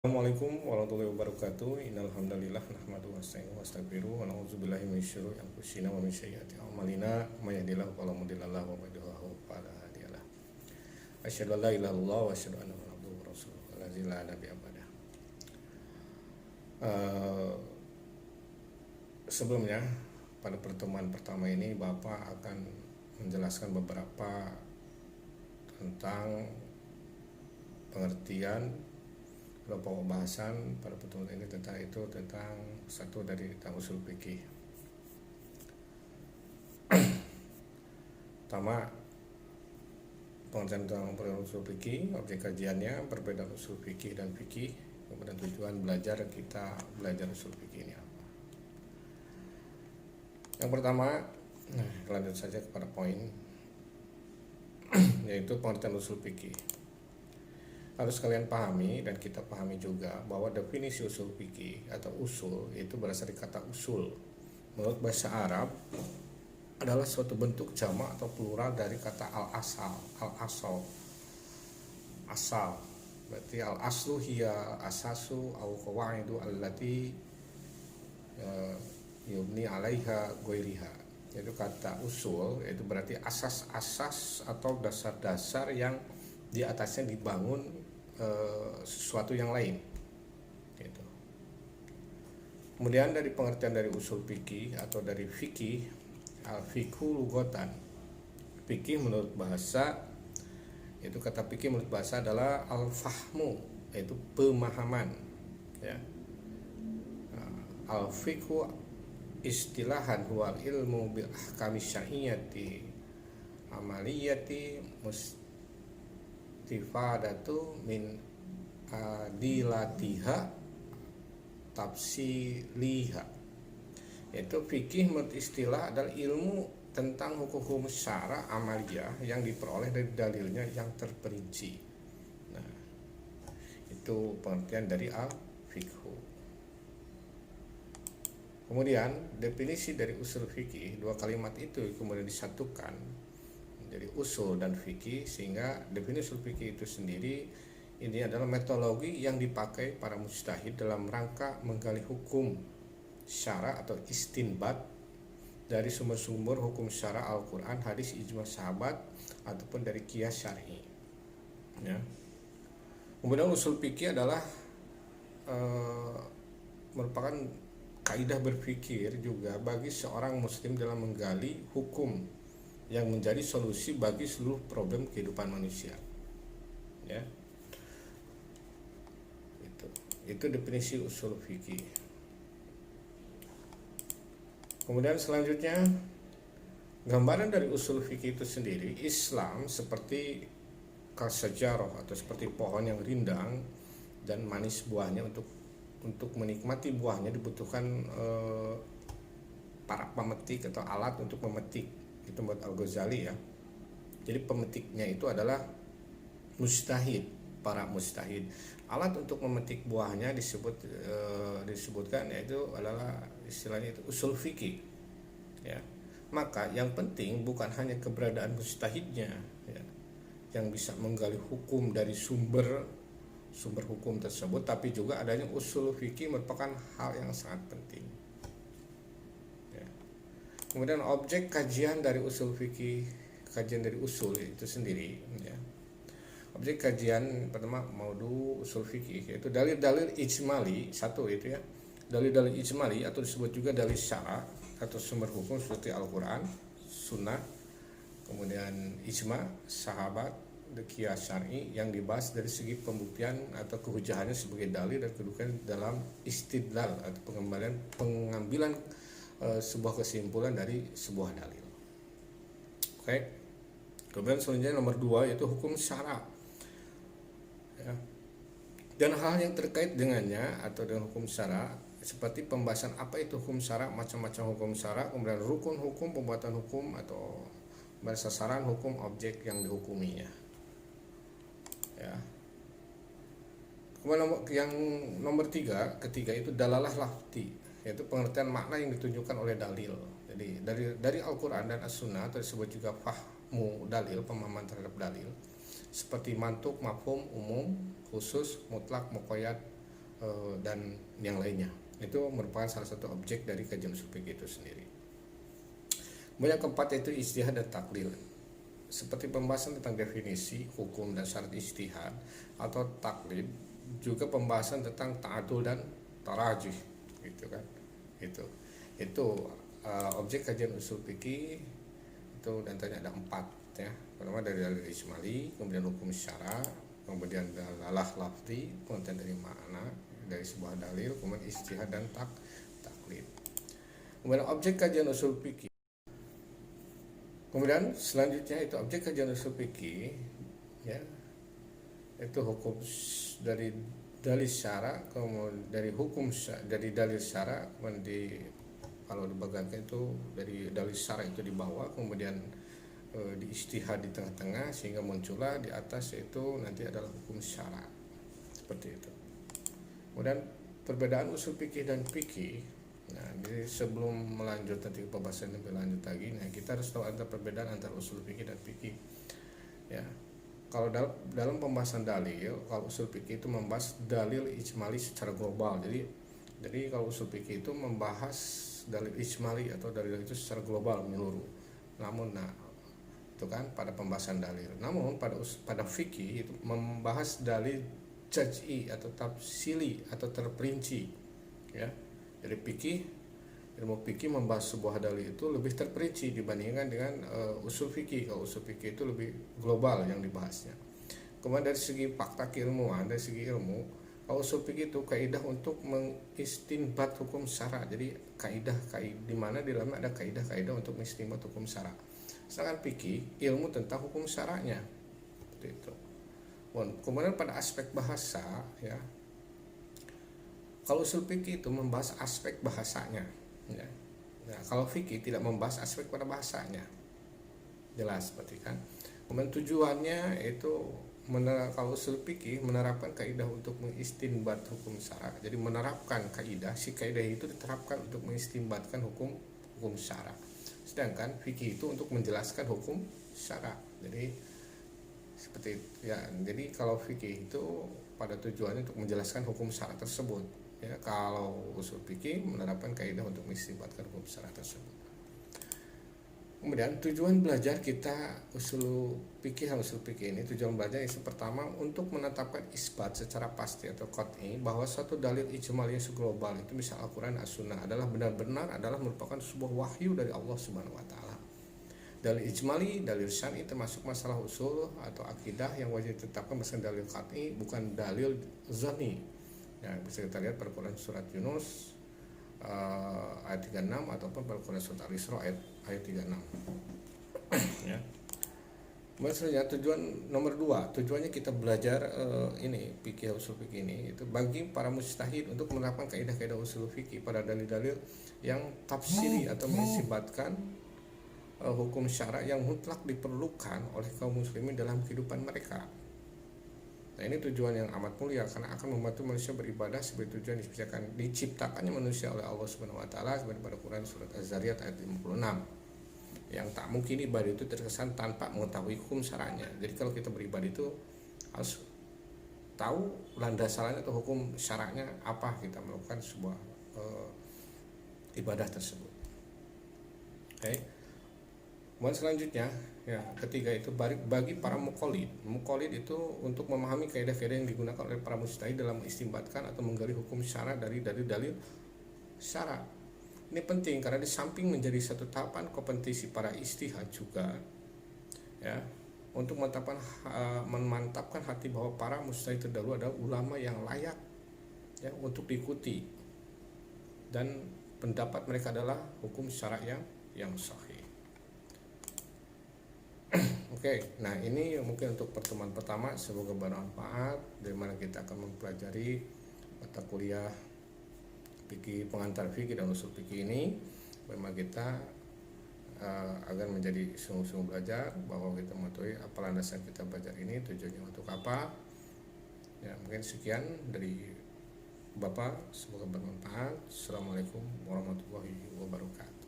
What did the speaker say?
Assalamualaikum warahmatullahi wabarakatuh. Innal hamdalillah nahmaduhu wa nasta'inuhu wa nastaghfiruh wa na'udzubillahi min syururi anfusina wa min sayyiati a'malina may yahdihillahu fala mudilla lahu wa may yudlil fala hadiyalah. Asyhadu an la ilaha illallah wa asyhadu anna muhammadan abduhu wa rasuluh allazi la nabiyya ba'dah. Sebelumnya pada pertemuan pertama ini Bapak akan menjelaskan beberapa tentang pengertian pokok bahasan pada pertemuan ini tentang satu dari tentang usul fikih. Pertama, pengertian tentang usul fikih, objek kajiannya, perbedaan usul fikih dan fikih, kemudian tujuan kita belajar usul fikih ini apa. Yang pertama, lanjut saja kepada poin yaitu pengertian usul fikih. Harus kalian pahami dan kita pahami juga bahwa definisi usul fikih atau usul itu berasal dari kata usul. Menurut bahasa Arab adalah suatu bentuk jamak atau plural dari kata al-asal. Asal. Berarti al-aslu hiya asasu au qawaidu allati yubni 'alaiha ghairiha. Itu kata usul itu berarti asas-asas atau dasar-dasar yang di atasnya dibangun sesuatu yang lain gitu. Kemudian dari pengertian dari usul fikih atau dari fikih, al-fikhu lughatan. Fikih menurut bahasa itu kata fikih menurut bahasa adalah al-fahmu, yaitu pemahaman ya. Al-fikhu istilahan huwal ilmu bil ahkami syar'iyyati amaliyati istifadatu min adilatiha tafsiliha. Yaitu fikih menurut istilah adalah ilmu tentang hukum syara amaliyah yang diperoleh dari dalilnya yang terperinci. Nah, itu pengertian dari al-fikhu. Kemudian definisi dari usul fikih, dua kalimat itu kemudian disatukan jadi usul dan fikih, sehingga definisi usul fikih itu sendiri ini adalah metodologi yang dipakai para mujtahid dalam rangka menggali hukum syara atau istinbat dari sumber-sumber hukum syara Al-Quran, hadis, ijma sahabat ataupun dari qiyas syar'i ya. Kemudian usul fikih adalah merupakan kaidah berpikir juga bagi seorang muslim dalam menggali hukum yang menjadi solusi bagi seluruh problem kehidupan manusia ya. Itu definisi usul fikih. Kemudian selanjutnya, gambaran dari usul fikih itu sendiri, Islam seperti kasajaroh atau seperti pohon yang rindang dan manis buahnya. Untuk menikmati buahnya dibutuhkan para pemetik atau alat untuk memetik. Itu buat Al-Ghazali ya. Jadi pemetiknya itu adalah mujtahid, para mujtahid. Alat untuk memetik buahnya disebutkan yaitu adalah istilahnya itu usul fikih ya. Maka yang penting bukan hanya keberadaan mujtahidnya ya, yang bisa menggali hukum dari sumber hukum tersebut, tapi juga adanya usul fikih merupakan hal yang sangat penting. Kemudian objek kajian dari usul fikih, kajian dari usul itu sendiri ya. Objek kajian pertama maudu usul fikih yaitu dalil-dalil ijmali, satu itu ya. Dalil-dalil ijmali atau disebut juga dalil syara atau sumber hukum seperti Al-Qur'an, Sunnah, kemudian ijma, sahabat, qiyas syar'i yang dibahas dari segi pembuktian atau kehujahannya sebagai dalil dan kedudukan dalam istidlal atau pengambilan sebuah kesimpulan dari sebuah dalil. Oke. Kemudian selanjutnya nomor 2 yaitu hukum syara ya. Dan hal yang terkait dengannya atau dengan hukum syara seperti pembahasan apa itu hukum syara, macam-macam hukum syara, kemudian rukun hukum, pembuatan hukum atau sasaran hukum, objek yang dihukuminya ya. Kemudian yang nomor 3 itu dalalah lafzi, yaitu pengertian makna yang ditunjukkan oleh dalil. Jadi dari Al-Quran dan As-Sunnah tersebut juga fahmu dalil, pemahaman terhadap dalil seperti mantuk, mafhum, umum, khusus, mutlak, muqayyad, dan yang lainnya. Itu merupakan salah satu objek dari kajian usul fikih itu sendiri. Kemudian yang keempat yaitu ijtihad dan taklil. Seperti pembahasan tentang definisi, hukum dan syarat ijtihad atau taklid, juga pembahasan tentang ta'adul dan tarajih, gitu kan. Itu objek kajian usul fikih itu dananya ada 4 ya. Pertama dari dalil ijmali, kemudian hukum syara, kemudian dalalah lafzi, konten dari makna dari sebuah dalil, kemudian ijtihad dan taklid. Kemudian objek kajian usul fikih. Kemudian selanjutnya itu objek kajian usul fikih ya. Itu hukum dari dalil syara, kemudian dari hukum dari dalil syara, kemudian kalau dibagikan itu dari dalil syara itu di bawah, kemudian di ijtihad di tengah-tengah, sehingga muncullah di atas itu nanti adalah hukum syara. Seperti itu. Kemudian perbedaan usul fikih dan fikih. Nah, jadi sebelum melanjut nanti pembahasan lebih lanjut lagi, nah kita harus tahu antara perbedaan antara usul fikih dan fikih. Ya. Kalau dalam pembahasan dalil, kalau usul fikih itu membahas dalil ijmali secara global. Jadi kalau usul fikih itu membahas dalil ijmali atau dalil itu secara global menyeluruh. Namun itu kan pada pembahasan dalil. Namun pada fikih itu membahas dalil juz'i atau tafsili atau terperinci ya. Jadi ilmu fikih membahas sebuah dalil itu lebih terperinci dibandingkan dengan usul fikih. Kalau usul fikih itu lebih global yang dibahasnya. Kemudian dari segi fakta keilmuan, dari segi ilmu, kalau usul fikih itu kaidah untuk mengistinbat hukum syara. Jadi kaidah di mana di dalamnya ada kaidah-kaidah untuk mengistinbat hukum syara. Sedangkan fikih ilmu tentang hukum syara'nya. Seperti itu. Kemudian pada aspek bahasa ya, kalau usul fikih itu membahas aspek bahasanya ya. Nah, kalau fikih tidak membahas aspek pada bahasanya, jelas seperti kan. Kemudian tujuannya itu kalau usul fikih menerapkan kaidah untuk mengistinbat hukum syara. Jadi menerapkan kaidah, si kaidah itu diterapkan untuk mengistinbatkan hukum syara. Sedangkan fikih itu untuk menjelaskan hukum syara. Jadi seperti ya, jadi kalau fikih itu pada tujuannya untuk menjelaskan hukum syara tersebut ya. Kalau usul fikih menerapkan kaidah untuk mengistinbatkan hukum syara tersebut. Kemudian tujuan belajar kita usul fikih ini, tujuan belajar yang pertama untuk menetapkan isbat secara pasti atau qat'i bahwa suatu dalil ijmali yang global itu misal Al-Quran As-Sunnah adalah benar-benar adalah merupakan sebuah wahyu dari Allah Subhanahu wa taala. Dalil ijmali, dalil syar'i termasuk masalah usul atau akidah yang wajib ditetapkan berdasarkan dalil qat'i, bukan dalil zanni. Ya, bisa kita lihat pada Quran surat Yunus ayat 36 ataupun pada Quran surat Al-Isra ayat 36. Ya. Maksudnya tujuan nomor 2, tujuannya kita belajar ini fikih usul fikih ini itu bagi para mujtahid untuk menerapkan kaidah-kaidah usul fikih pada dalil-dalil yang tafsiri atau mengisbatkan hukum syara yang mutlak diperlukan oleh kaum muslimin dalam kehidupan mereka. Nah, ini tujuan yang amat mulia karena akan membantu manusia beribadah sebagai tujuan diciptakannya manusia oleh Allah Subhanahu wa taala seperti pada Quran surat Az-Zariyat ayat 56. Yang tak mungkin ibadah itu terkesan tanpa mengetahui hukum syara'nya. Jadi kalau kita beribadah itu harus tahu landasannya atau hukum syara'nya apa kita melakukan sebuah ibadah tersebut. Oke. Kemudian selanjutnya ya, ketiga itu bagi para muqallid itu untuk memahami kaidah-kaidah yang digunakan oleh para mujtahid dalam mengistinbatkan atau menggali hukum syara dari dalil syara. Ini penting karena di samping menjadi satu tahapan kompetisi para ijtihad juga ya, untuk memantapkan hati bahwa para mujtahid terdahulu adalah ulama yang layak ya untuk diikuti dan pendapat mereka adalah hukum syara yang sahih. Oke, nah ini mungkin untuk pertemuan pertama, semoga bermanfaat dari mana kita akan mempelajari mata kuliah fikih, pengantar fikih dan usul fikih ini. Memang kita agar menjadi sungguh-sungguh belajar bahwa kita mengetahui apa landasan kita belajar ini, tujuannya untuk apa. Ya, mungkin sekian dari Bapak, semoga bermanfaat. Assalamualaikum warahmatullahi wabarakatuh.